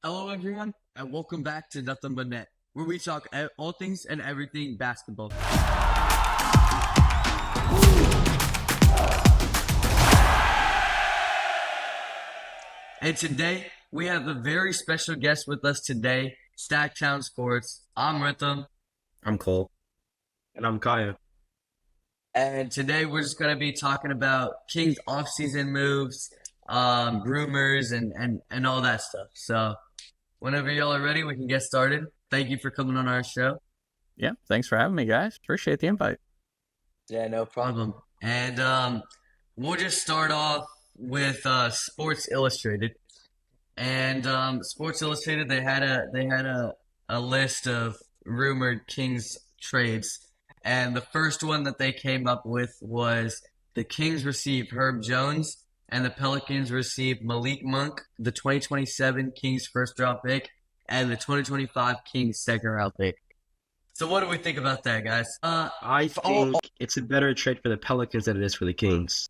Hello, everyone, and welcome back to Nothing But Net, where we talk all things and everything basketball. And today, we have a very special guest with us today, Stacktown Sports. I'm Rhythm, I'm Cole. And I'm Kaya. and today we're just going to be talking about Kings offseason moves, rumors, and all that stuff. So, whenever y'all are ready, we can get started. Thank you for coming on our show. Yeah, thanks for having me, guys. Appreciate the invite. Yeah, no problem. And we'll just start off with Sports Illustrated. And Sports Illustrated, they had a list of rumored Kings trades, and the first one that they came up with was the Kings received Herb Jones, and the Pelicans received Malik Monk, the 2027 Kings first round pick, and the 2025 Kings second round pick. So what do we think about that, guys? I think it's a better trade for the Pelicans than it is for the Kings.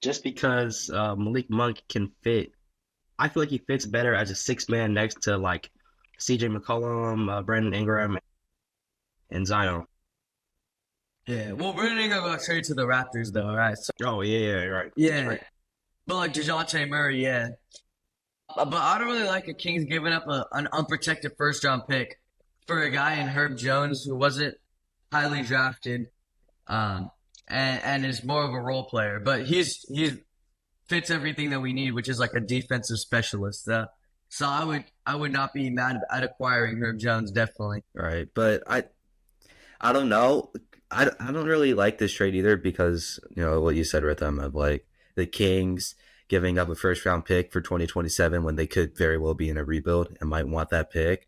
Just because Malik Monk can fit. I feel like he fits better as a six man next to like CJ McCollum, Brandon Ingram, and Zion. Yeah, well, Brenden Nunes got traded to the Raptors, though, right? So, Oh, yeah, right. yeah, Right. but like DeJounte Murray, yeah. But I don't really like the Kings giving up an unprotected first round pick for a guy in Herb Jones who wasn't highly drafted, and is more of a role player. But he's fits everything that we need, which is like a defensive specialist. So I would not be mad at acquiring Herb Jones, definitely. Right. But I don't know. I don't really like this trade either because, what you said with them of like the Kings giving up a first round pick for 2027 when they could very well be in a rebuild and might want that pick.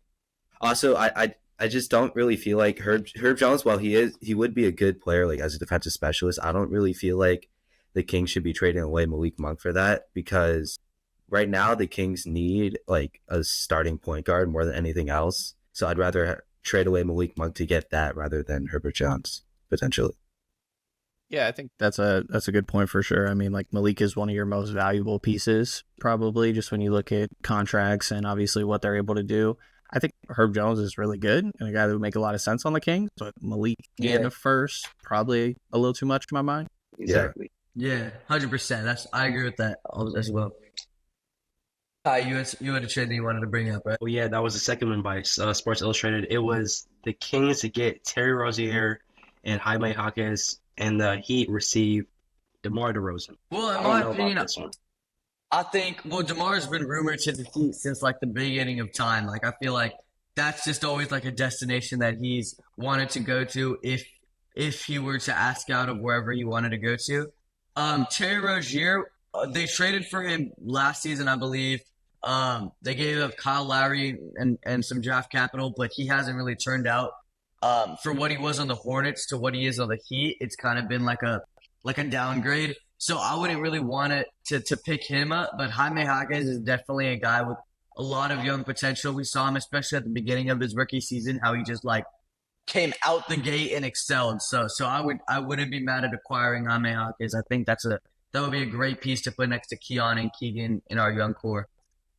Also, I just don't really feel like Herb Jones, while he would be a good player like as a defensive specialist, I don't really feel like the Kings should be trading away Malik Monk for that because right now the Kings need like a starting point guard more than anything else. So I'd rather trade away Malik Monk to get that rather than Herbert Jones potentially. Yeah, I think that's a good point for sure. I mean, like Malik is one of your most valuable pieces, probably, just when you look at contracts and obviously what they're able to do. I think Herb Jones is really good and a guy that would make a lot of sense on the Kings, but Malik in the first, probably a little too much in my mind. Exactly. Yeah, 100%. I agree with that as well. You had a trade that you wanted to bring up, right? Well, yeah, that was the second one by Sports Illustrated. It was the Kings to get Terry Rozier and Jaime Jaquez, and the Heat received DeMar DeRozan. Well, I in don't my know about opinion, this one. I think DeMar's been rumored to the Heat since like the beginning of time. Like I feel like that's just always like a destination that he's wanted to go to if he were to ask out of wherever he wanted to go to. Terry Rozier, they traded for him last season, I believe. They gave up Kyle Lowry and some draft capital, but he hasn't really turned out. For what he was on the Hornets to what he is on the Heat, it's kind of been like a downgrade. So I wouldn't really want it to pick him up, but Jaime Jaquez is definitely a guy with a lot of young potential. We saw him, especially at the beginning of his rookie season, how he just like came out the gate and excelled. So I wouldn't be mad at acquiring Jaime Jaquez. I think that would be a great piece to put next to Keon and Keegan in our young core.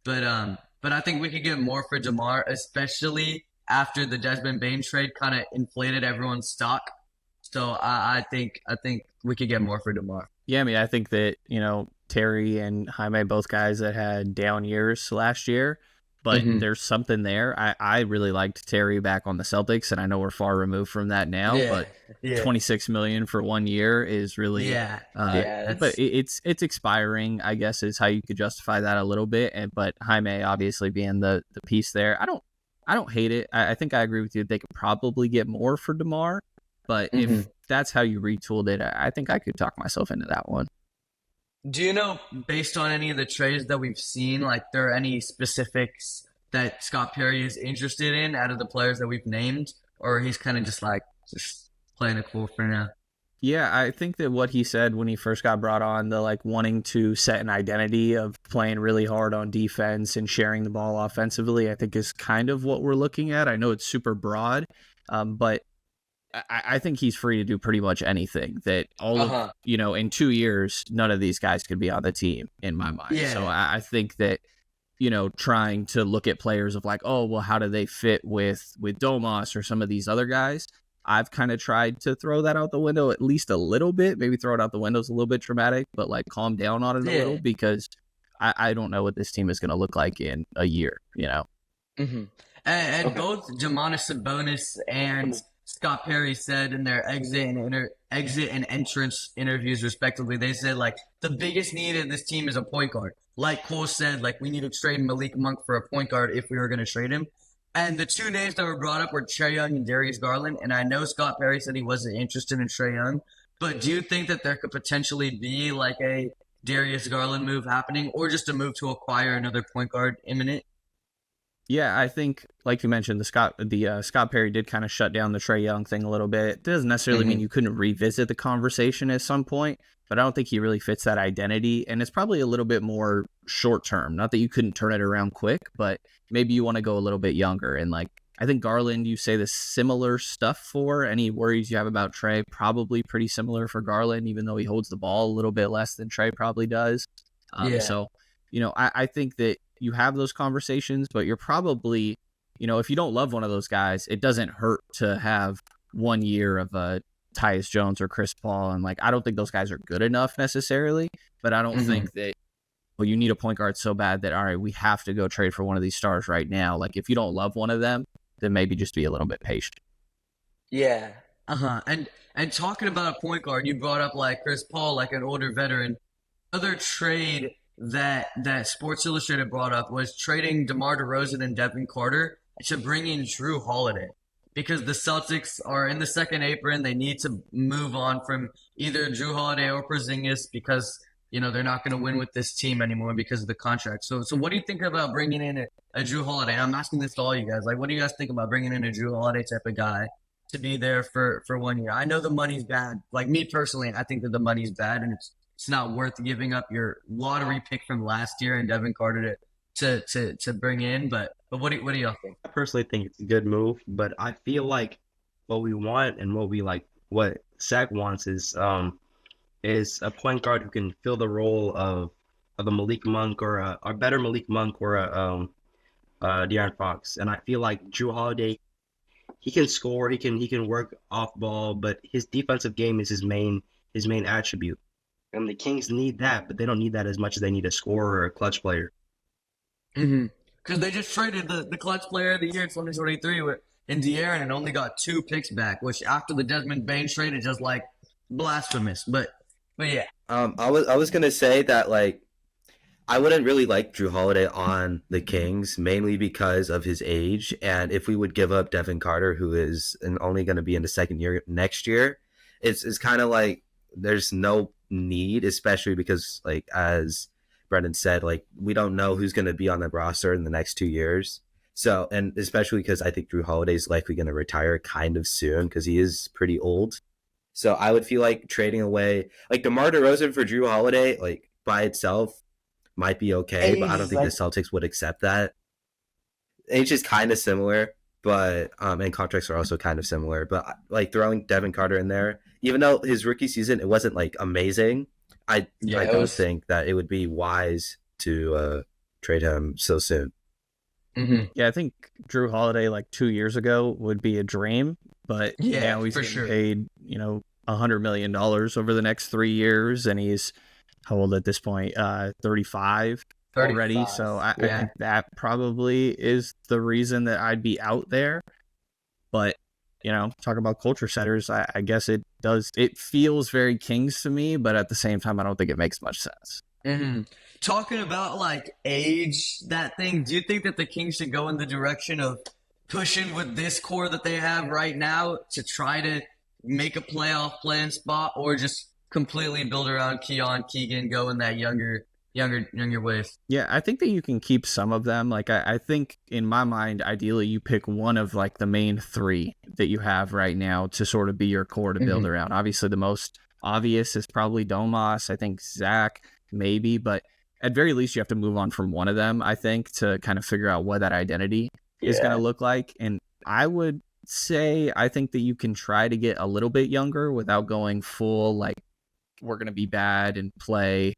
But I think we could get more for DeMar, especially after the Desmond Bane trade kind of inflated everyone's stock. So I think we could get more for DeMar. Yeah, I mean, I think that, Terry and Jaime, both guys that had down years last year, but there's something there. I really liked Terry back on the Celtics, and I know we're far removed from that now, but $26 million for 1 year is really, but it's expiring, I guess, is how you could justify that a little bit. But Jaime obviously being the piece there, I don't hate it. I think I agree with you. They could probably get more for DeMar, but if that's how you retooled it, I think I could talk myself into that one. Do you know, based on any of the trades that we've seen, like there are any specifics that Scott Perry is interested in out of the players that we've named, or he's kind of just playing it cool for now? Yeah, I think that what he said when he first got brought on, the like wanting to set an identity of playing really hard on defense and sharing the ball offensively, I think is kind of what we're looking at. I know it's super broad, but I think he's free to do pretty much anything. That of, in 2 years, none of these guys could be on the team in my mind. Yeah. So I think that trying to look at players of like, oh, well, how do they fit with Domas or some of these other guys? I've kind of tried to throw that out the window at least a little bit. Maybe throw it out the window is a little bit dramatic, but like calm down on it a little, because I don't know what this team is going to look like in a year, Mm-hmm. And both Giannis Sabonis and Scott Perry said in their exit and entrance interviews, respectively, they said like the biggest need in this team is a point guard. Like Cole said, like we need to trade Malik Monk for a point guard if we were going to trade him. And the two names that were brought up were Trae Young and Darius Garland. And I know Scott Perry said he wasn't interested in Trae Young, but do you think that there could potentially be like a Darius Garland move happening, or just a move to acquire another point guard imminent? Yeah, I think, like you mentioned, the Scott Perry did kind of shut down the Trae Young thing a little bit. It doesn't necessarily mean you couldn't revisit the conversation at some point, but I don't think he really fits that identity. And it's probably a little bit more short term. Not that you couldn't turn it around quick, but maybe you want to go a little bit younger. And like, I think Garland, you say the similar stuff for. Any worries you have about Trae, probably pretty similar for Garland, even though he holds the ball a little bit less than Trae probably does. So, I think that you have those conversations, but you're probably, if you don't love one of those guys, it doesn't hurt to have 1 year of Tyus Jones or Chris Paul. And like, I don't think those guys are good enough necessarily, but I don't think that, well, you need a point guard so bad that, all right, we have to go trade for one of these stars right now. Like if you don't love one of them, then maybe just be a little bit patient. Yeah. And talking about a point guard, you brought up like Chris Paul, like an older veteran. Other trade that Sports Illustrated brought up was trading DeMar DeRozan and Devin Carter to bring in Drew Holiday, because the Celtics are in the second apron. They need to move on from either Drew Holiday or Porzingis, because they're not going to win with this team anymore because of the contract. So what do you think about bringing in a Drew Holiday? I'm asking this to all you guys. Like, what do you guys think about bringing in a Drew Holiday type of guy to be there for 1 year? I know the money's bad. Like me personally, I think that the money's bad, and it's not worth giving up your lottery pick from last year and Devin Carter to bring in. But what do y'all think? I personally think it's a good move, but I feel like what we want and what Zach wants is a point guard who can fill the role of a Malik Monk or a better Malik Monk or a De'Aaron Fox. And I feel like Drew Holiday, he can score, he can work off ball, but his defensive game is his main attribute. And the Kings need that, but they don't need that as much as they need a scorer or a clutch player. Because they just traded the clutch player of the year in 2023 in De'Aaron and only got 2 picks back, which after the Desmond Bain trade is just like blasphemous. But yeah. I was gonna say that like I wouldn't really like Drew Holiday on the Kings, mainly because of his age, and if we would give up Devin Carter, who is only going to be in the second year next year, it's kind of like there's no need, especially because like as Brenden said, like we don't know who's going to be on the roster in the next 2 years. So, and especially because I think Drew Holiday is likely going to retire kind of soon because he is pretty old. So I would feel like trading away like DeMar DeRozan for Drew Holiday, like by itself might be okay, but I don't think the Celtics would accept that. Age is kind of similar, but and contracts are also kind of similar. But like throwing Devin Carter in there, even though his rookie season it wasn't like amazing, I don't think that it would be wise to trade him so soon. Yeah, I think Drew Holiday like 2 years ago would be a dream, but now he's getting paid, $100 million over the next 3 years, and he's how old at this point? 35 already. So I think that probably is the reason that I'd be out there. But talk about culture setters. I guess it does. It feels very Kings to me, but at the same time, I don't think it makes much sense. Talking about like age, that thing, do you think that the Kings should go in the direction of pushing with this core that they have right now to try to make a playoff playing spot, or just completely build around Keegan, go in that younger wave? Yeah, I think that you can keep some of them. Like I think in my mind, ideally you pick one of like the main 3 that you have right now to sort of be your core to build around. Obviously the most obvious is probably Domas. I think Zach maybe, but at very least you have to move on from one of them, I think, to kind of figure out what that identity is going to look like. And I would say I think that you can try to get a little bit younger without going full like we're going to be bad and play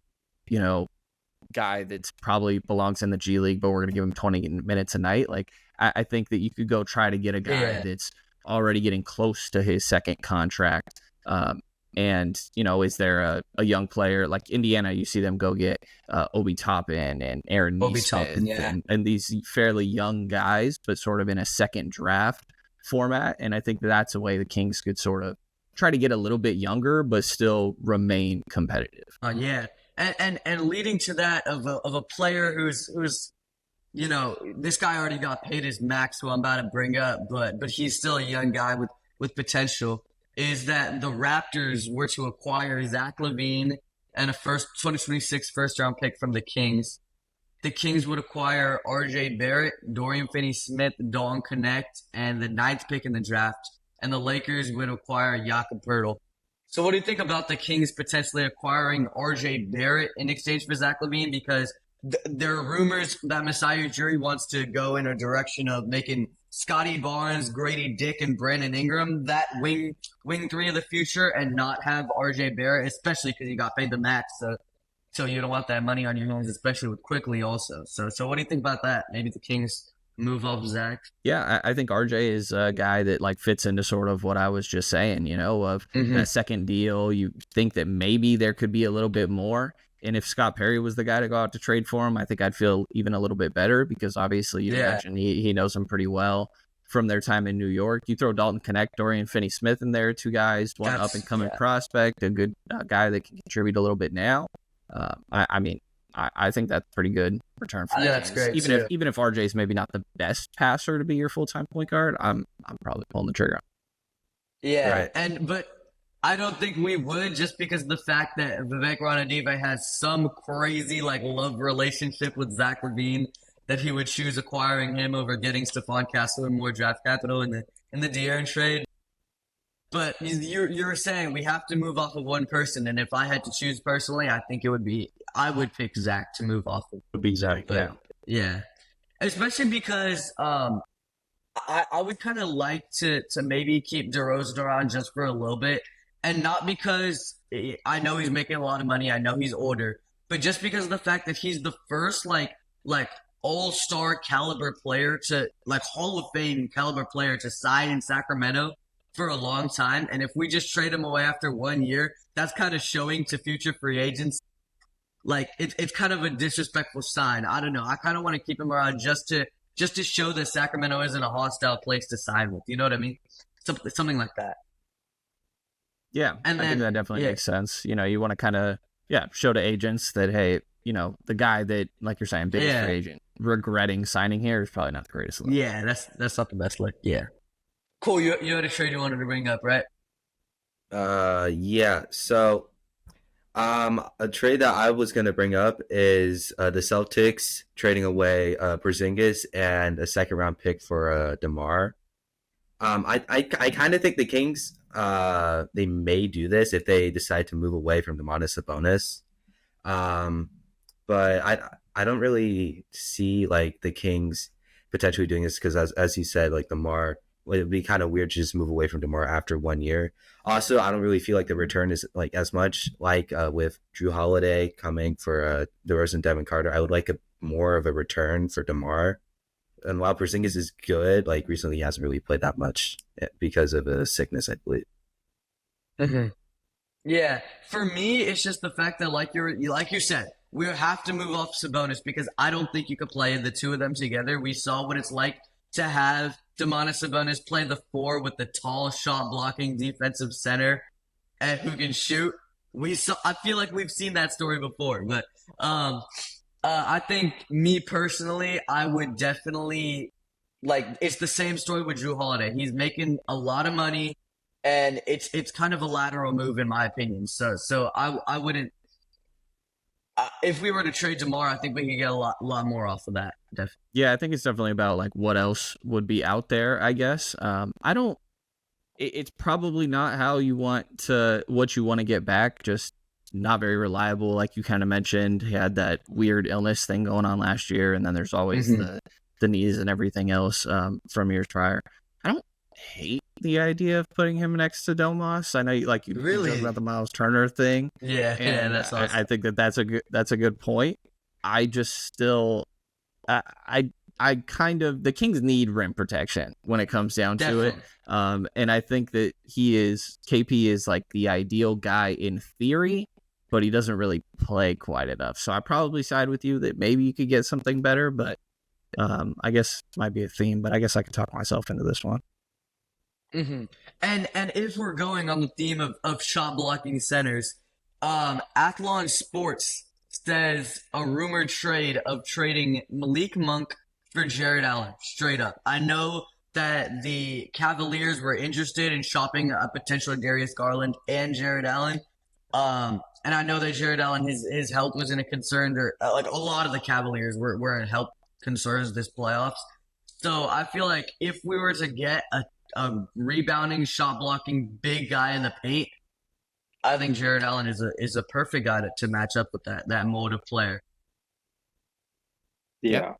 guy that's probably belongs in the G League, but we're going to give him 20 minutes a night. Like, I think that you could go try to get a guy that's already getting close to his second contract. And, you know, is there a young player like Indiana? You see them go get Obi Toppin and Aaron Nesmith and these fairly young guys, but sort of in a second draft format. And I think that's a way the Kings could sort of try to get a little bit younger, but still remain competitive. Yeah. And leading to that of a player who's you know, this guy already got paid his max, who I'm about to bring up, but he's still a young guy with potential, is that the Raptors were to acquire Zach LaVine and a 2026 first-round pick from the Kings. The Kings would acquire R.J. Barrett, Dorian Finney-Smith, Dalton Connect, and the 9th pick in the draft. And the Lakers would acquire Jakob Poeltl. So what do you think about the Kings potentially acquiring R.J. Barrett in exchange for Zach LaVine? Because there are rumors that Masai Ujiri wants to go in a direction of making Scotty Barnes, Grady Dick, and Brandon Ingram that wing three of the future, and not have R.J. Barrett, especially because he got paid the max. So you don't want that money on your hands, especially with Quickly also. So what do you think about that? Maybe the Kings move off Zach? Yeah, I think RJ is a guy that like fits into sort of what I was just saying, you know, of that second deal. You think that maybe there could be a little bit more. And if Scott Perry was the guy to go out to trade for him, I think I'd feel even a little bit better, because obviously you mentioned he knows him pretty well from their time in New York. You throw Dalton Connect, Dorian Finney-Smith in there, two guys, one up-and-coming prospect, a good guy that can contribute a little bit now. I think that's pretty good return for that's great. Even if RJ's maybe not the best passer to be your full-time point guard, I'm probably pulling the trigger. Yeah, right. But I don't think we would, just because of the fact that Vivek Ranadive has some crazy love relationship with Zach LaVine, that he would choose acquiring him over getting Stephon Castle and more draft capital in the De'Aaron trade. But you're saying we have to move off of one person, and if I had to choose personally, I think I would pick Zach to move off of. Would be Zach, yeah. Especially because I would kind of like to maybe keep DeRozan around just for a little bit, and not because I know he's making a lot of money, I know he's older, but just because of the fact that he's the first all-star caliber player to Hall of Fame caliber player to sign in Sacramento for a long time. And if we just trade him away after 1 year, that's kind of showing to future free agents it's kind of a disrespectful sign. I don't know. I kind of want to keep him around just to show that Sacramento isn't a hostile place to sign with. You know what I mean? Something like that. Yeah, I think that definitely makes sense. You know, you want to kind of show to agents that, hey, you know, the guy that, like you're saying, biggest free agent, regretting signing here is probably not the greatest look. Yeah, that's not the best look. Yeah. Cool. You had a trade you wanted to bring up, right? Yeah. So, a trade that I was going to bring up is the Celtics trading away Porzingis and a second round pick for DeMar. I kind of think the Kings they may do this if they decide to move away from Domantas Sabonis. But I don't really see the Kings potentially doing this, because as you said, DeMar, it would be kind of weird to just move away from DeMar after 1 year. Also, I don't really feel like the return is as much with Drew Holiday coming for DeRozan and Devin Carter. I would like more of a return for DeMar. And while Porzingis is good, recently he hasn't really played that much because of a sickness, I believe. Mm-hmm. Yeah, for me, it's just the fact that like you said, we have to move off Sabonis, because I don't think you could play the two of them together. We saw what it's like to have Domantas Sabonis play the 4 with the tall shot blocking defensive center and who can shoot. I feel like we've seen that story before, but I think, me personally, I would definitely it's the same story with Drew Holiday. He's making a lot of money, and it's kind of a lateral move in my opinion. So I wouldn't. If we were to trade DeMar, I think we could get a lot more off of that. Definitely. Yeah, I think it's definitely about what else would be out there, I guess. I don't. It's probably not what you want to get back. Just not very reliable, like you kind of mentioned. He had that weird illness thing going on last year, and then there's always the knees and everything else from years prior. I don't hate the idea of putting him next to Domas. I know you really talked about the Miles Turner thing. Yeah, and that's awesome. I think that's a good point. I just still, I kind of, the Kings need rim protection when it comes down to it. And I think that KP is like the ideal guy in theory, but he doesn't really play quite enough. So I probably side with you that maybe you could get something better, but I guess it might be a theme, but I guess I could talk myself into this one. Mm-hmm. And if we're going on the theme of shot blocking centers, Athlon Sports says a rumored trade of trading Malik Monk for Jared Allen, straight up. I know that the Cavaliers were interested in shopping a potential Darius Garland and Jared Allen. And I know that Jared Allen, his health wasn't a concern, or like a lot of the Cavaliers were in health concerns this playoffs. So I feel like if we were to get a rebounding, shot blocking big guy in the paint, I think Jared Allen is a perfect guy to match up with that mold of player. Yeah.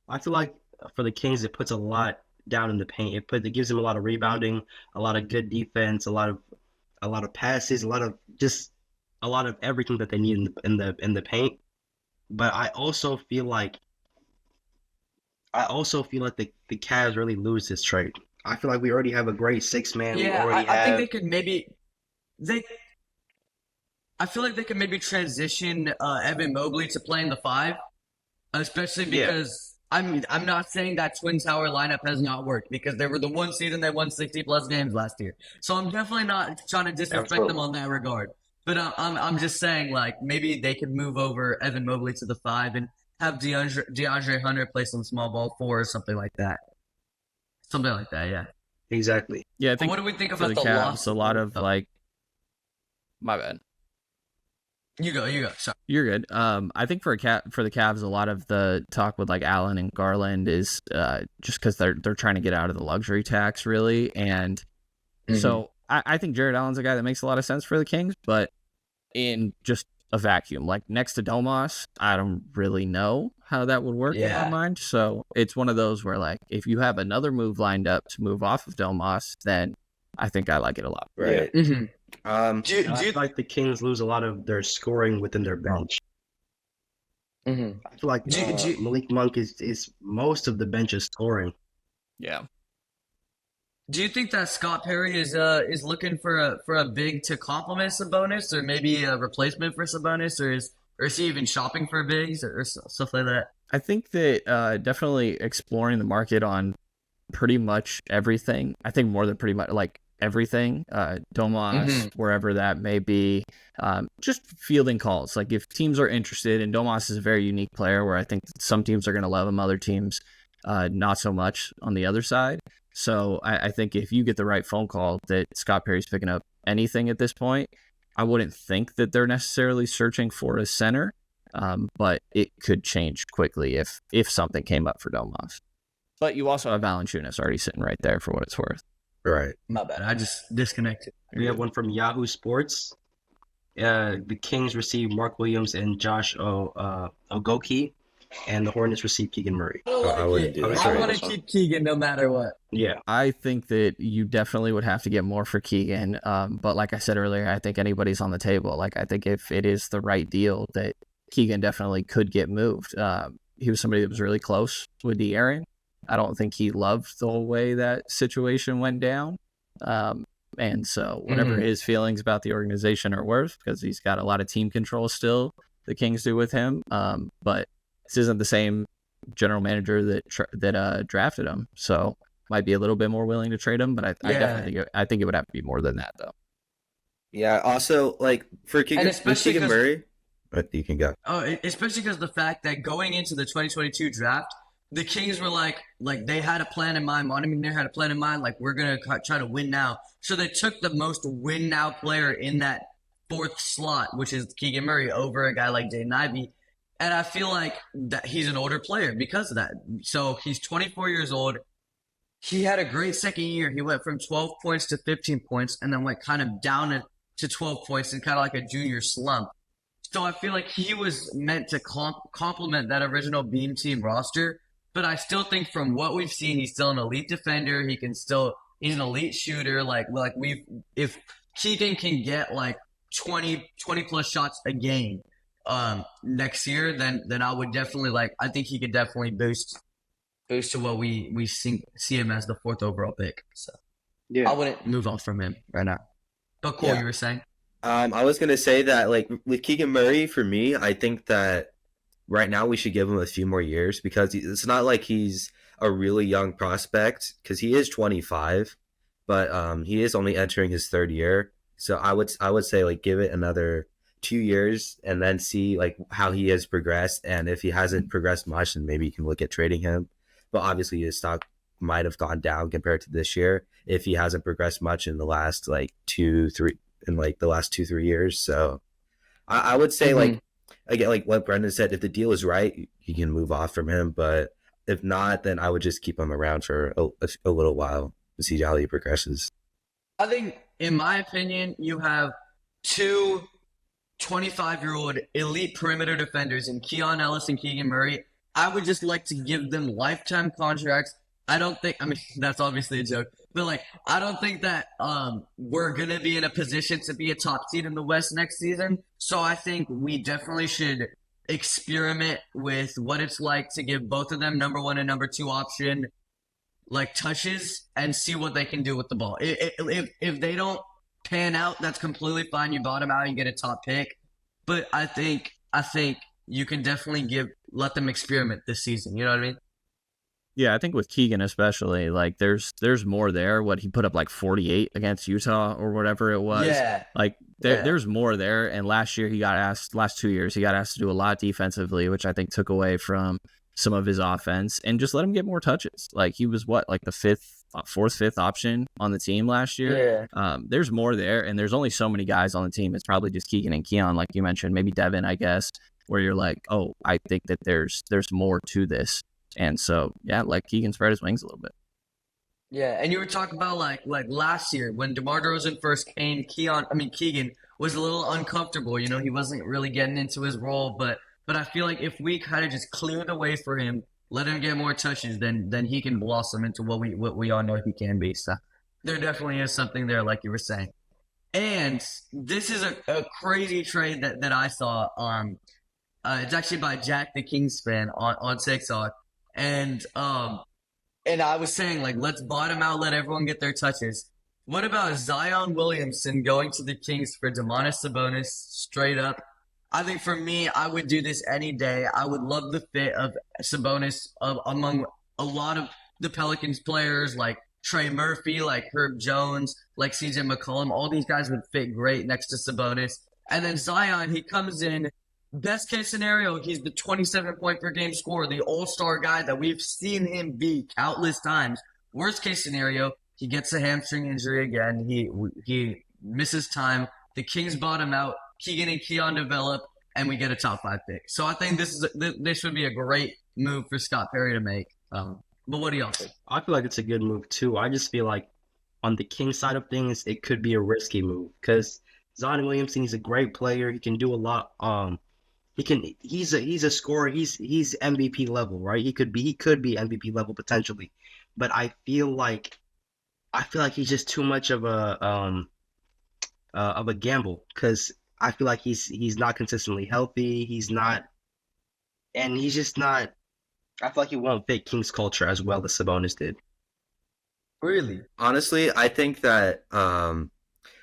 I feel like for the Kings, it puts a lot down in the paint. It gives them a lot of rebounding, a lot of good defense, a lot of passes, a lot of everything that they need in the paint. But I also feel like the Cavs really lose this trade. I feel like we already have a great 6-man. Yeah, we already I think they could maybe I feel like they could maybe transition Evan Mobley to playing the 5, especially because I'm not saying that Twin Tower lineup has not worked, because they were the one seed and they won 60+ games last year. So I'm definitely not trying to disrespect them on that regard. But I'm just saying, like, maybe they could move over Evan Mobley to the 5 and have DeAndre Hunter play some small ball 4 or something like that. Something like that, yeah. Exactly. Yeah, I But think what do we think for about the the Cavs, loss? a lot of like, my bad. You go. Sorry. You're good. I think for the Cavs, a lot of the talk with like Allen and Garland is just because they're trying to get out of the luxury tax, really, and so I think Jared Allen's a guy that makes a lot of sense for the Kings, but in just a vacuum, like next to Domas, I don't really know how that would work in my mind. So it's one of those where, like, if you have another move lined up to move off of Domas, then I think I like it a lot. Right. Mm-hmm. Do you I feel like the Kings lose a lot of their scoring within their bench. Mm-hmm. I feel like Malik Monk is most of the bench's scoring. Yeah. Do you think that Scott Perry is looking for a big to complement Sabonis, or maybe a replacement for Sabonis, or is he even shopping for bigs or stuff like that? I think that definitely exploring the market on pretty much everything. I think more than pretty much, like everything. Domas, wherever that may be, just fielding calls. Like if teams are interested, and Domas is a very unique player where I think some teams are going to love him, other teams not so much on the other side. So I think if you get the right phone call that Scott Perry's picking up anything at this point, I wouldn't think that they're necessarily searching for a center, but it could change quickly if something came up for Domas. But you also have Valanciunas already sitting right there for what it's worth. Right. My bad. I just disconnected. We have one from Yahoo Sports. The Kings received Mark Williams and Josh Ogoki, and the Hornets received Keegan Murray. I wouldn't do that. I want to keep Keegan no matter what. Yeah. I think that you definitely would have to get more for Keegan. But like I said earlier, I think anybody's on the table. Like I think if it is the right deal, that Keegan definitely could get moved. He was somebody that was really close with De'Aaron. I don't think he loved the whole way that situation went down. And so whatever his feelings about the organization are worth, because he's got a lot of team control still, the Kings do with him. But this isn't the same general manager that drafted him. So might be a little bit more willing to trade him, but I definitely think it would have to be more than that, though. Yeah. Also, like for Keegan Murray, but you can go. Oh, especially because the fact that going into the 2022 draft, the Kings were like they had a plan in mind. Montembeau had a plan in mind. Like, we're gonna try to win now. So they took the most win now player in that 4th slot, which is Keegan Murray, over a guy like Jaden Ivey. And I feel like that he's an older player because of that. So he's 24 years old. He had a great second year. He went from 12 points to 15 points, and then went kind of down to 12 points in kind of like a junior slump. So I feel like he was meant to complement that original Beam Team roster. But I still think from what we've seen, he's still an elite defender. He's an elite shooter. If Keegan can get like 20 plus shots a game, next year, then I would definitely I think he could definitely boost to what we see him as the 4th overall pick. So I wouldn't move on from him right now. But Cole, Yeah. you were saying? I was gonna say that like with Keegan Murray, for me, I think that right now we should give him a few more years because it's not like he's a really young prospect because he is 25, but he is only entering his 3rd year. So I would say like give it another 2 years and then see like how he has progressed, and if he hasn't progressed much, then maybe you can look at trading him. But obviously his stock might have gone down compared to this year if he hasn't progressed much in the last like 2-3 years. So I would say like again, like what Brenden said, if the deal is right, you can move off from him. But if not, then I would just keep him around for a little while to see how he progresses. I think, in my opinion, you have two 25-year-old elite perimeter defenders in Keon Ellis and Keegan Murray. I would just like to give them lifetime contracts. I don't think, I mean, that's obviously a joke, but I don't think that we're going to be in a position to be a top seed in the West next season. So I think we definitely should experiment with what it's like to give both of them number 1 and number 2 option touches and see what they can do with the ball. If they don't pan out, that's completely fine. You bottom out and get a top pick. But I think you can definitely let them experiment this season. You know what I mean? Yeah, I think with Keegan especially, there's more there. What he put up 48 against Utah or whatever it was. Yeah. There's more there. And last 2 years, he got asked to do a lot defensively, which I think took away from some of his offense, and just let him get more touches. He was the 4th, 5th option on the team last year. Yeah. There's more there, and there's only so many guys on the team. It's probably just Keegan and Keon, like you mentioned, maybe Devin, I guess, where you're like, oh, I think that there's more to this. And so, yeah, Keegan spread his wings a little bit. Yeah, and you were talking about last year when DeMar DeRozan first came, Keegan was a little uncomfortable. You know, he wasn't really getting into his role, but I feel like if we kind of just clear the way for him, let him get more touches, then he can blossom into what we all know he can be. So there definitely is something there, like you were saying. And this is a crazy trade that I saw. It's actually by Jack the Kings fan on TikTok, and I was saying let's bottom out, let everyone get their touches. What about Zion Williamson going to the Kings for Domantas Sabonis straight up? I think for me, I would do this any day. I would love the fit of Sabonis among a lot of the Pelicans players like Trey Murphy, like Herb Jones, like CJ McCollum. All these guys would fit great next to Sabonis. And then Zion, he comes in. Best case scenario, he's the 27-point per game scorer, the all-star guy that we've seen him be countless times. Worst case scenario, he gets a hamstring injury again. He misses time. The Kings bottom out. Keegan and Keon develop, and we get a top 5 pick. So I think this would be a great move for Scott Perry to make. But what do y'all think? I feel like it's a good move too. I just feel like on the King side of things, it could be a risky move because Zion Williamson, he's a great player. He can do a lot. He's a scorer. He's MVP level, right? He could be MVP level potentially, but I feel like he's just too much of a gamble because I feel like he's not consistently healthy. He's just not. I feel like he won't fit Kings culture as well as Sabonis did. Really? Honestly, I think that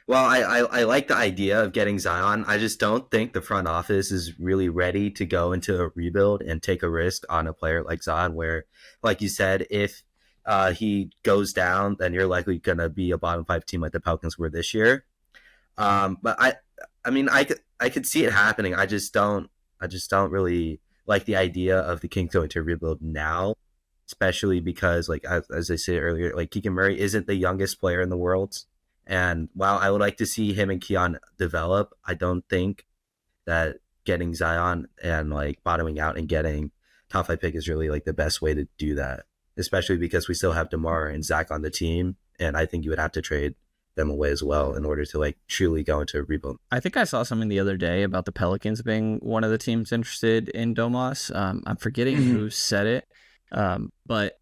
well, I like the idea of getting Zion. I just don't think the front office is really ready to go into a rebuild and take a risk on a player like Zion, where, like you said, if he goes down, then you're likely going to be a bottom 5 team like the Pelicans were this year. But I could see it happening. I just don't really like the idea of the Kings going to rebuild now, especially because, as I said earlier, Keegan Murray isn't the youngest player in the world. And while I would like to see him and Keon develop, I don't think that getting Zion and bottoming out and getting top 5 pick is really the best way to do that, especially because we still have DeMar and Zach on the team. And I think you would have to trade them away as well in order to truly go into a rebuild. I think I saw something the other day about the Pelicans being one of the teams interested in Domas. I'm forgetting who said it, but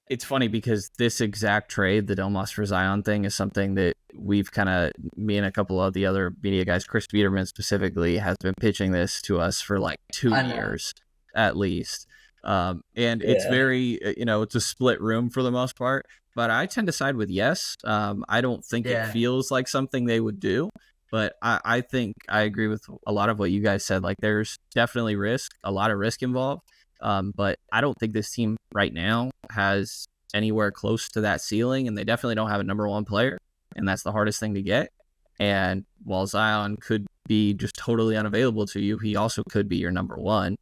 it's funny because this exact trade, the Domas for Zion thing, is something that we've kind of, me and a couple of the other media guys, Chris Biederman specifically, has been pitching this to us for like 2 years at least. And it's very, it's a split room for the most part, but I tend to side with yes. I don't think it feels like something they would do, but I think I agree with a lot of what you guys said. Like there's definitely a lot of risk involved. But I don't think this team right now has anywhere close to that ceiling, and they definitely don't have a number one player, and that's the hardest thing to get. And while Zion could be just totally unavailable to you, he also could be your number one.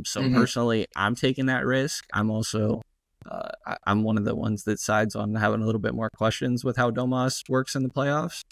So personally, I'm taking that risk. I'm also, I'm one of the ones that sides on having a little bit more questions with how Domas works in the playoffs.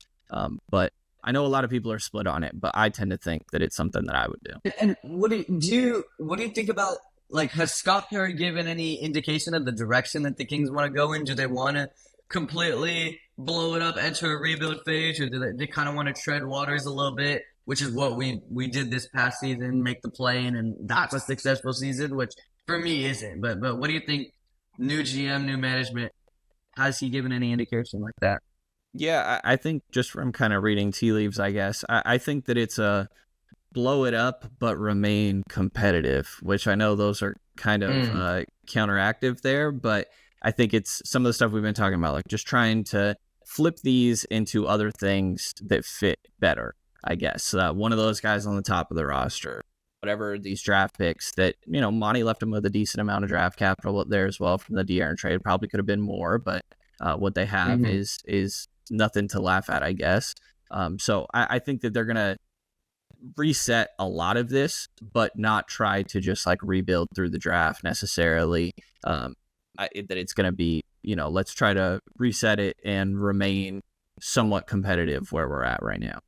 But I know a lot of people are split on it, but I tend to think that it's something that I would do. And what do you think about, like, has Scott Perry given any indication of the direction that the Kings want to go in? Do they want to completely blow it up, enter a rebuild phase, or do they kind of want to tread waters a little bit, which is what we did this past season, make the play-in, and that's a successful season, which for me isn't. But what do you think? New GM, new management, has he given any indication like that? Yeah, I think just from kind of reading tea leaves, I guess, I think that it's a blow it up but remain competitive, which I know those are kind of counteractive there, but I think it's some of the stuff we've been talking about, like just trying to flip these into other things that fit better, I guess. One of those guys on the top of the roster, whatever these draft picks that, Monty left him with a decent amount of draft capital there as well from the De'Aaron trade. Probably could have been more, but what they have is nothing to laugh at, I guess. So I think that they're going to reset a lot of this, but not try to just like rebuild through the draft necessarily. That it's going to be, let's try to reset it and remain somewhat competitive where we're at right now.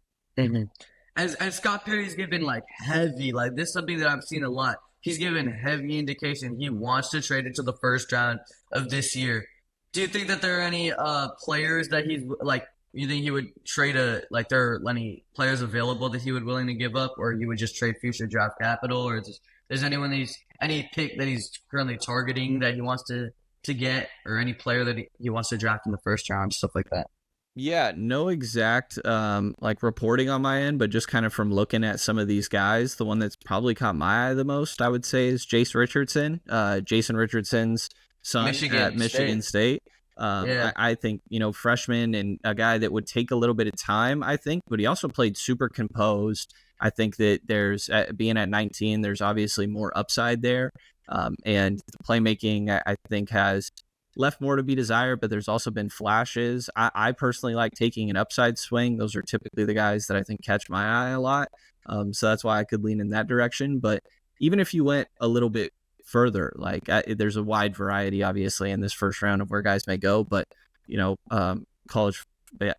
As Scott Perry's given like heavy, like this is something that I've seen a lot. He's given heavy indication he wants to trade it to the first round of this year. Do you think that there are any players that he's like? You think he would trade there are any players available that he would willing to give up, or he would just trade future draft capital, or there's anyone any pick that he's currently targeting that he wants to get, or any player that he wants to draft in the first round, stuff like that? Yeah, no exact reporting on my end, but just kind of from looking at some of these guys, the one that's probably caught my eye the most, I would say, is Jason Richardson's son at Michigan State. I think, freshman and a guy that would take a little bit of time, I think, but he also played super composed. I think that there's, being at 19, there's obviously more upside there. And the playmaking, I think, has left more to be desired, but there's also been flashes. I personally like taking an upside swing. Those are typically the guys that I think catch my eye a lot. So that's why I could lean in that direction. But even if you went a little bit further, there's a wide variety, obviously, in this first round of where guys may go. But, college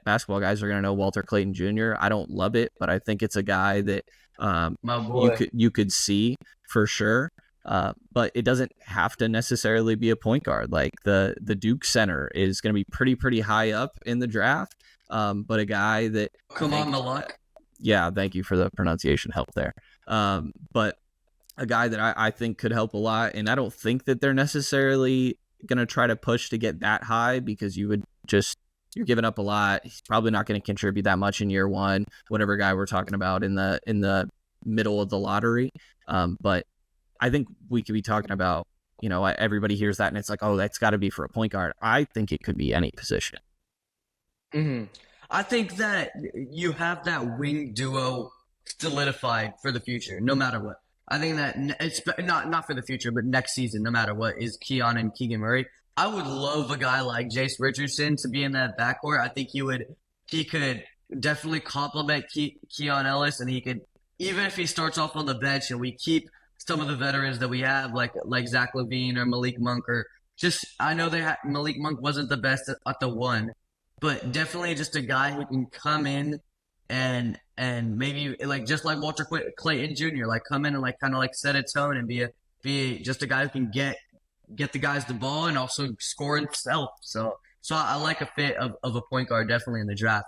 basketball guys are going to know Walter Clayton Jr. I don't love it, but I think it's a guy that you could see for sure. But it doesn't have to necessarily be a point guard. Like the Duke center is going to be pretty high up in the draft. But a guy that Malak. Yeah, thank you for the pronunciation help there. But a guy that I think could help a lot, and I don't think that they're necessarily going to try to push to get that high, because you're giving up a lot. He's probably not going to contribute that much in year one, whatever guy we're talking about in the middle of the lottery. But I think we could be talking about, everybody hears that and it's like, oh, that's got to be for a point guard. I think it could be any position. I think that you have that wing duo solidified for the future, no matter what. I think that it's not for the future, but next season, no matter what, is Keon and Keegan Murray. I would love a guy like Jace Richardson to be in that backcourt. I think he could definitely complement Keon Ellis, and he could, even if he starts off on the bench and we keep some of the veterans that we have, like Zach LaVine or Malik Monk, or just, I know Malik Monk wasn't the best at the one, but definitely just a guy who can come in and maybe just like Walter Clayton Jr., come in and kind of set a tone and be just a guy who can get the guys the ball and also score himself. So I like a fit of a point guard definitely in the draft.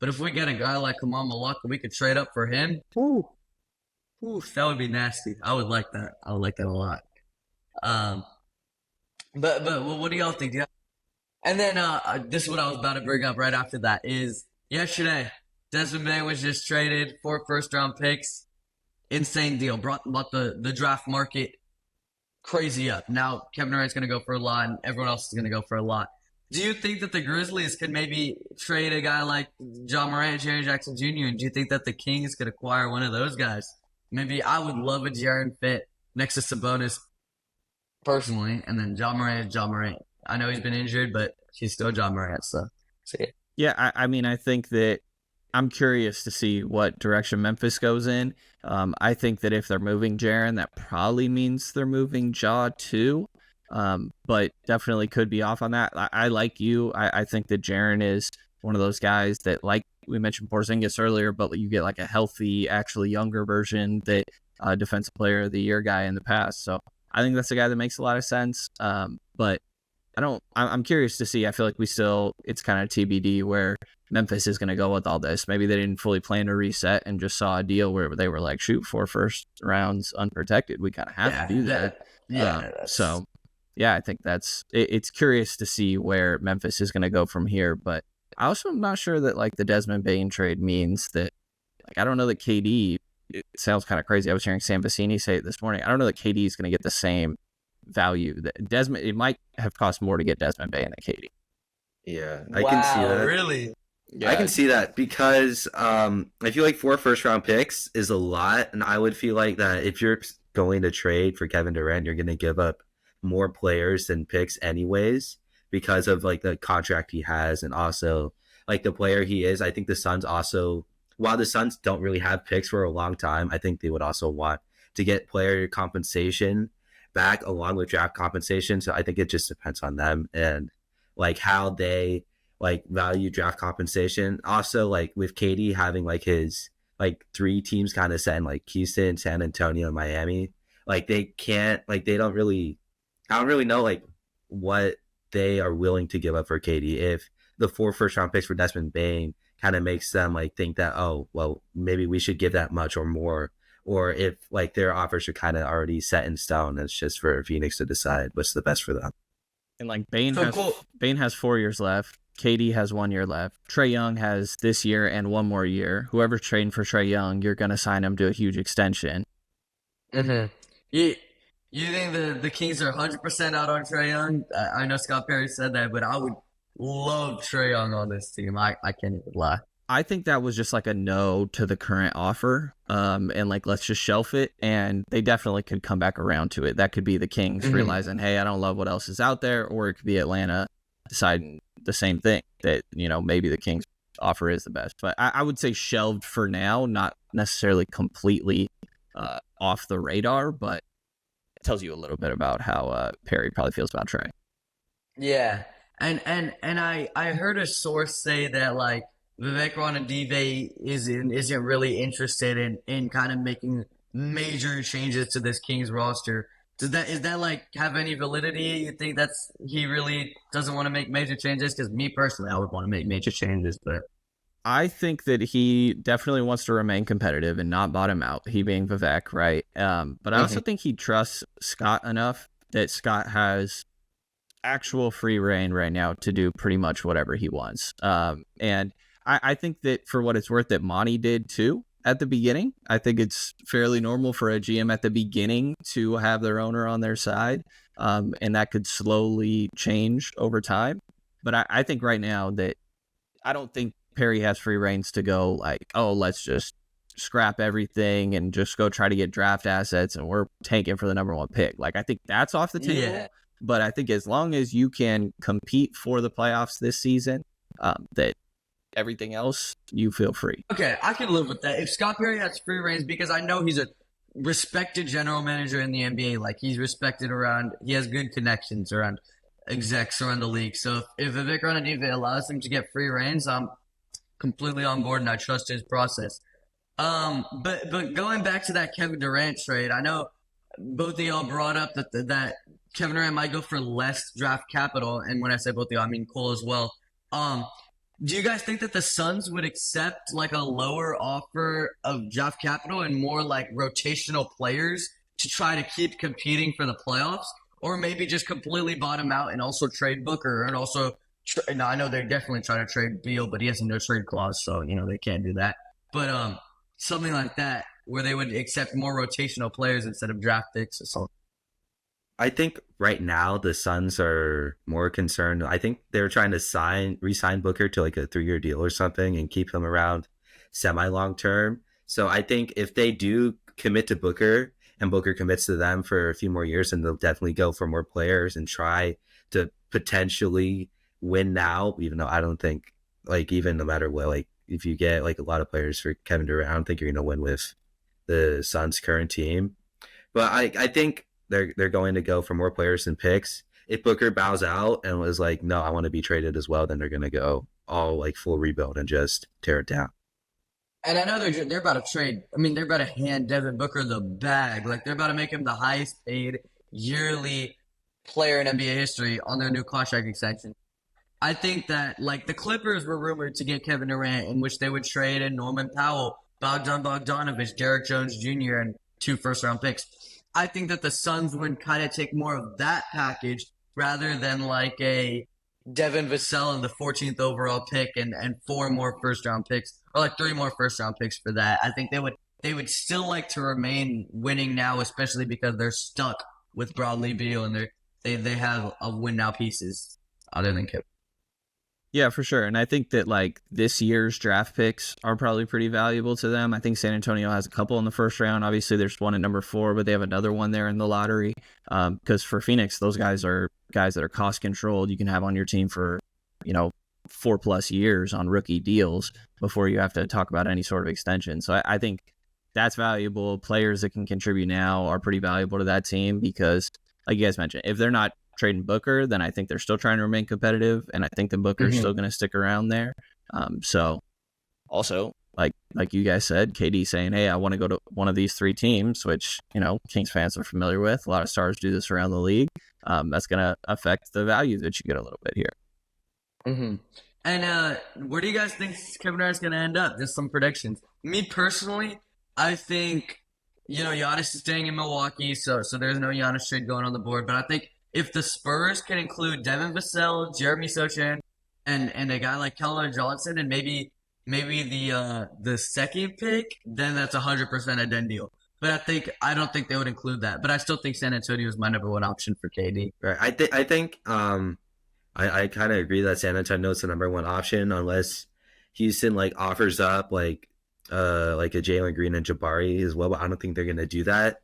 But if we get a guy like Kamal Malak, we could trade up for him. Ooh, that would be nasty. I would like that. I would like that a lot. But what do y'all think? And then this is what I was about to bring up right after that is yesterday, Desmond Bain was just traded for first-round picks. Insane deal. Brought the draft market crazy up. Now Kevin Durant's going to go for a lot, and everyone else is going to go for a lot. Do you think that the Grizzlies could maybe trade a guy like John Morant, Jaren Jackson Jr., and do you think that the Kings could acquire one of those guys? Maybe I would love a Jaren fit next to Sabonis personally, and then John Morant is John Morant. I know he's been injured, but he's still John Morant, so yeah. Yeah, I mean, I think that I'm curious to see what direction Memphis goes in. I think that if they're moving Jaren, that probably means they're moving Ja too. But definitely could be off on that. I like you. I think that Jaren is one of those guys that, like we mentioned Porzingis earlier, but you get like a healthy, actually younger version that defensive player of the year guy in the past. So I think that's a guy that makes a lot of sense. But I'm curious to see. I feel like it's kind of TBD where Memphis is going to go with all this. Maybe they didn't fully plan to reset and just saw a deal where they were like, shoot, 4 first rounds unprotected. We kind of have to do that. So yeah, I think it's curious to see where Memphis is going to go from here. But I also am not sure that like the Desmond Bain trade means that, like, I don't know that KD, it sounds kind of crazy. I was hearing Sam Vecini say it this morning. I don't know that KD is going to get the same value that Desmond. It might have cost more to get Desmond Bain than KD. Yeah, I can see that. Really? Yeah. I can see that because I feel like 4 first-round picks is a lot, and I would feel like that if you're going to trade for Kevin Durant, you're going to give up more players than picks anyways because of like the contract he has and also like the player he is. I think the Suns also, while the Suns don't really have picks for a long time, I think they would also want to get player compensation back along with draft compensation. So I think it just depends on them and like how they like value draft compensation. Also, like with KD having like his like 3 teams kind of set in like Houston, San Antonio, Miami, like they can't, like they don't really, I don't really know like what they are willing to give up for KD. If the 4 first-round picks for Desmond Bain kind of makes them like think that, oh, well, maybe we should give that much or more, or if like their offers are kind of already set in stone, it's just for Phoenix to decide what's the best for them. And like Bain has 4 years left. KD has 1 year left. Trae Young has this year and 1 more year. Whoever's trading for Trae Young, you're going to sign him to a huge extension. Mm-hmm. You think the Kings are 100% out on Trae Young? I know Scott Perry said that, but I would love Trae Young on this team. I can't even lie. I think that was just like a no to the current offer, and like let's just shelf it. And they definitely could come back around to it. That could be the Kings realizing, hey, I don't love what else is out there, or it could be Atlanta deciding the same thing, that maybe the Kings offer is the best. But I would say shelved for now, not necessarily completely off the radar, but it tells you a little bit about how Perry probably feels about Trae. Yeah, and I heard a source say that like Vivek Ranadive isn't really interested in kind of making major changes to this Kings roster. Is that like have any validity? You think he really doesn't want to make major changes? Because me personally, I would want to make major changes, but I think that he definitely wants to remain competitive and not bottom out. He being Vivek, right? But I also think he trusts Scott enough that Scott has actual free reign right now to do pretty much whatever he wants. And I think that for what it's worth, that Monty did too at the beginning. I think it's fairly normal for a GM at the beginning to have their owner on their side, and that could slowly change over time. But I think right now that I don't think Perry has free reigns to go like, oh, let's just scrap everything and just go try to get draft assets and we're tanking for the number 1 pick. Like, I think that's off the table. Yeah. But I think as long as you can compete for the playoffs this season, that everything else, you feel free. Okay, I can live with that. If Scott Perry has free reigns, because I know he's a respected general manager in the NBA, like he's respected he has good connections around execs around the league. So if Vivek Ranadive allows him to get free reigns, I'm completely on board and I trust his process. But going back to that Kevin Durant trade, I know both of y'all brought up that Kevin Durant might go for less draft capital, and when I say both of y'all, I mean Cole as well. Do you guys think that the Suns would accept like a lower offer of draft capital and more like rotational players to try to keep competing for the playoffs? Or maybe just completely bottom out and also trade Booker and also No, I know they're definitely trying to trade Beal, but he has a no trade clause, so they can't do that. But something like that where they would accept more rotational players instead of draft picks or something. I think right now the Suns are more concerned. I think they're trying to re-sign Booker to like a 3-year deal or something and keep him around semi long term. So I think if they do commit to Booker and Booker commits to them for a few more years, then they'll definitely go for more players and try to potentially win now. Even though I don't think like even no matter what, like if you get like a lot of players for Kevin Durant, I don't think you're gonna win with the Suns' current team. But I think they're going to go for more players and picks. If Booker bows out and was like, no, I want to be traded as well, then they're going to go all like full rebuild and just tear it down. And I know they're about to trade. I mean, they're about to hand Devin Booker the bag. Like they're about to make him the highest paid yearly player in NBA history on their new contract extension. I think that like the Clippers were rumored to get Kevin Durant, in which they would trade in Norman Powell, Bogdan Bogdanovic, Derek Jones Jr., and 2 first-round picks. I think that the Suns would kind of take more of that package rather than like a Devin Vassell in the 14th overall pick and 4 more first-round picks, or like 3 more first-round picks for that. I think they would still like to remain winning now, especially because they're stuck with Bradley Beal and they have a win now pieces other than Kevin. Yeah, for sure. And I think that like this year's draft picks are probably pretty valuable to them. I think San Antonio has a couple in the first round. Obviously, there's one at number 4, but they have another one there in the lottery. Because for Phoenix, those guys are guys that are cost controlled. You can have on your team for, 4+ years on rookie deals before you have to talk about any sort of extension. So I think that's valuable. Players that can contribute now are pretty valuable to that team because, like you guys mentioned, if they're not trading Booker, then I think they're still trying to remain competitive, and I think the Booker's still going to stick around there. So also, like you guys said, KD saying, hey, I want to go to one of these 3 teams, which, Kings fans are familiar with. A lot of stars do this around the league. That's going to affect the value that you get a little bit here. Mm-hmm. And where do you guys think Kevin Durant's going to end up? Just some predictions. Me personally, I think, Giannis is staying in Milwaukee, so there's no Giannis trade going on the board, but I think if the Spurs can include Devin Vassell, Jeremy Sochan, and a guy like Keldon Johnson, and maybe the second pick, then that's 100% a done deal. But I don't think they would include that. But I still think San Antonio is my number 1 option for KD. Right. I think I kind of agree that San Antonio is the number 1 option unless Houston like offers up like a Jalen Green and Jabari as well. But I don't think they're gonna do that.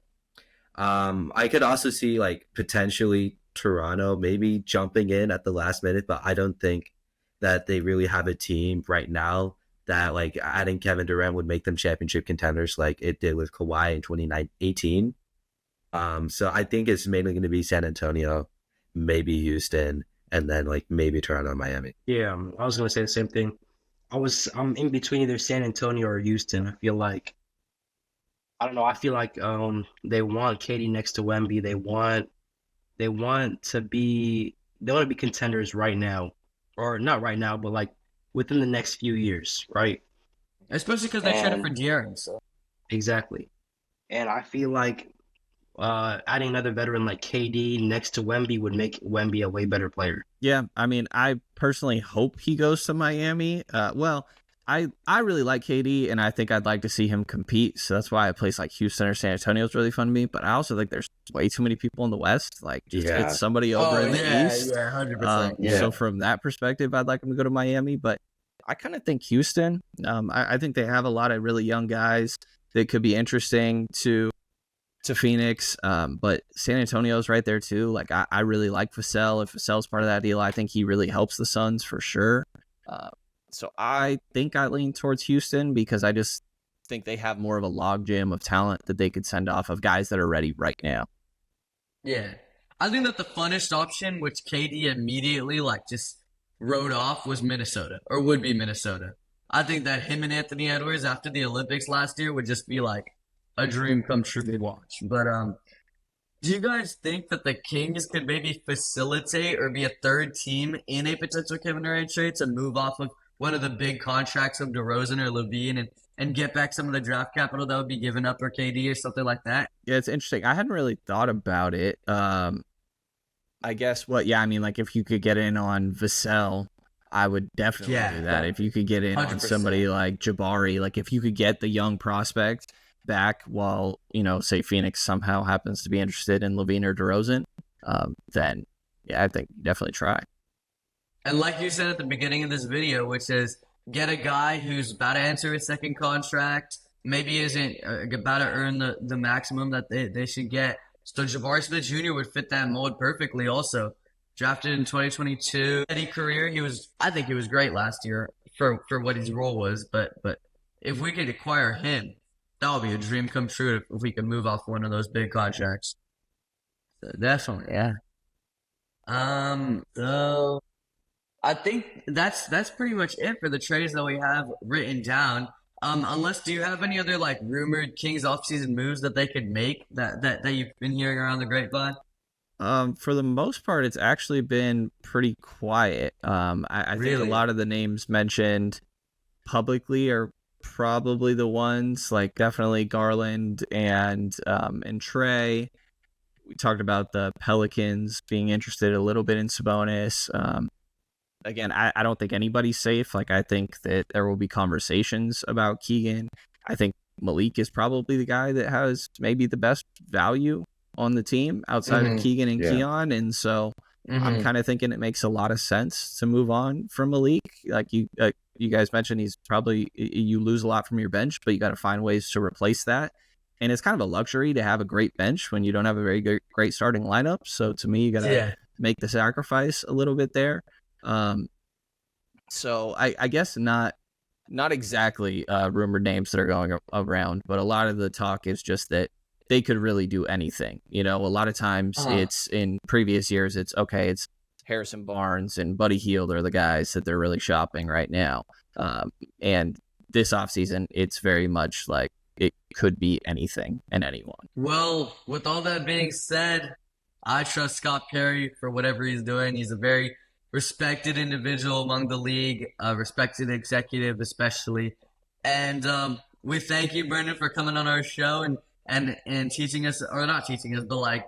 I could also see like potentially Toronto maybe jumping in at the last minute, but I don't think that they really have a team right now that like adding Kevin Durant would make them championship contenders like it did with Kawhi in 2018. So I think it's mainly going to be San Antonio, maybe Houston, and then like maybe Toronto and Miami. Yeah, I was gonna say the same thing. I'm in between either San Antonio or Houston. I don't know. I feel like they want KD next to Wemby. They want to be contenders right now, or not right now, but like within the next few years, right? Especially because they traded for De'Aaron. So. Exactly. And I feel like adding another veteran like KD next to Wemby would make Wemby a way better player. Yeah, I mean, I personally hope he goes to Miami. I really like KD, and I think I'd like to see him compete. So that's why a place like Houston or San Antonio is really fun to me. But I also think there's way too many people in the West. Like, just get somebody over in the East. Yeah, 100%. So from that perspective, I'd like him to go to Miami. But I kind of think Houston. I think they have a lot of really young guys that could be interesting to Phoenix. But San Antonio's right there too. Like, I really like Vassell. If Vassell's part of that deal, I think he really helps the Suns for sure. So I think I lean towards Houston because I just think they have more of a logjam of talent that they could send off of guys that are ready right now. Yeah. I think that the funnest option, which KD immediately just wrote off, was Minnesota, or would be Minnesota. I think that him and Anthony Edwards after the Olympics last year would just be like a dream come true to watch. But do you guys think that the Kings could maybe facilitate or be a third team in a potential Kevin Durant trade to move off of one of the big contracts of DeRozan or Levine and get back some of the draft capital that would be given up for KD or something like that? Yeah, it's interesting. I hadn't really thought about it. I guess I mean, like if you could get in on Vassell, I would definitely do that. If you could get in on 100%. somebody like Jabari, like if you could get the young prospect back while, say Phoenix somehow happens to be interested in Levine or DeRozan, then yeah, I think definitely try. And like you said at the beginning of this video, which is get a guy who's about to enter his second contract, maybe isn't about to earn the maximum that they should get. So Jabari Smith Jr. would fit that mold perfectly also. Drafted in 2022. Eddie career, I think he was great last year for what his role was, but if we could acquire him, that would be a dream come true if we could move off one of those big contracts. So definitely, yeah. So I think that's pretty much it for the trades that we have written down. Unless do you have any other like rumored Kings offseason moves that they could make that you've been hearing around the grapevine? For the most part, it's actually been pretty quiet. I think a Really? lot of the names mentioned publicly are probably the ones, like definitely Garland and Trey. We talked about the Pelicans being interested a little bit in Sabonis. Again, I don't think anybody's safe. Like, I think that there will be conversations about Keegan. I think Malik is probably the guy that has maybe the best value on the team outside of Keegan and Keon. And so I'm kind of thinking it makes a lot of sense to move on from Malik. Like you guys mentioned, he's probably, you lose a lot from your bench, but you got to find ways to replace that. And it's kind of a luxury to have a great bench when you don't have a very great starting lineup. So to me, you got to make the sacrifice a little bit there. So I guess not exactly rumored names that are going around, but a lot of the talk is just that they could really do anything. A lot of times it's in previous years, it's Harrison Barnes and Buddy Hield are the guys that they're really shopping right now. And this offseason, it's very much like it could be anything and anyone. Well, with all that being said, I trust Scott Perry for whatever he's doing. He's a very respected individual among the league, a respected executive especially. And we thank you, Brenden, for coming on our show and teaching us, or not teaching us, but like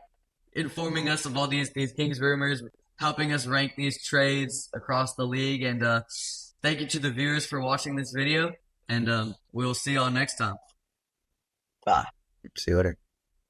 informing us of all these Kings rumors, helping us rank these trades across the league. And thank you to the viewers for watching this video. And we'll see y'all next time. Bye. See you later.